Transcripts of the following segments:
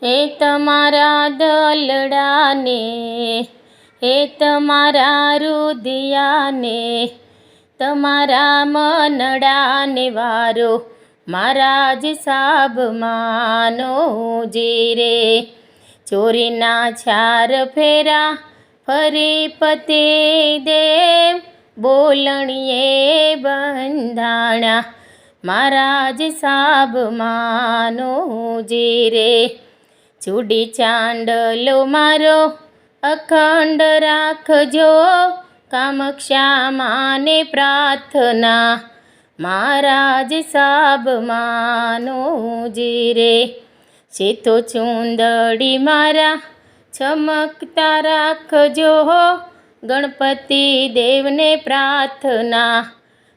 હે તમારા દલડાને, હે તમારા રુદિયાને, તમારા મનડાને વારો મારા જ સાબ માનો જીરે. ચોરીના ચાર ફેરા ફરી પતિ દેવ, બોલણીએ બંધાણા મારા જ સાબ માનો જીરે. ચૂડી ચાંદલો મારો અખંડ રાખજો, કામક્ષા માને પ્રાર્થના મારા જ સાબ માનો જીરે. સીતો ચૂંદડી મારા ચમકતા રાખજો, ગણપતિ દેવને પ્રાર્થના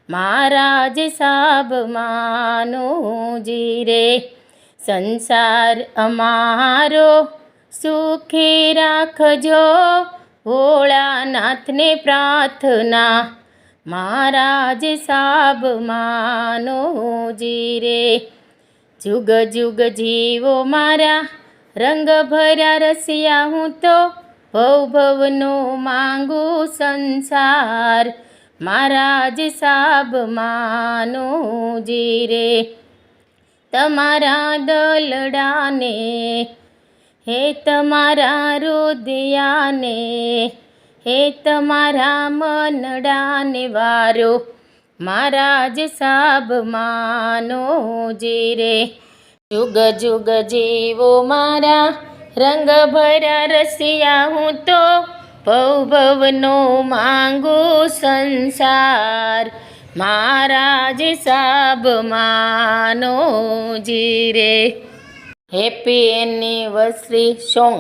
મારા જ સાબ માનો જીરે. સંસાર અમારો સુખી રાખજો, ભોળાનાથને પ્રાર્થના મારા જ સાબ માનો જીરે. જુગ જુગ જીવો મારા રંગ ભર્યા રસિયા, હું તો ભવ ભવનો માંગુ સંસાર મારા જ સાબ માનો જીરે. તમારા દલડાને, હે તમારા રુદિયાને, હે તમારા મનડાને વારો મારા જ સાબ માનો જીરે. જુગ જુગ જીવો મારા રંગ ભર્યા રસિયા, હું તો ભવ ભવનો માંગુ સંસાર મારા જ સાબ માનો જીરે. Happy anniversary song.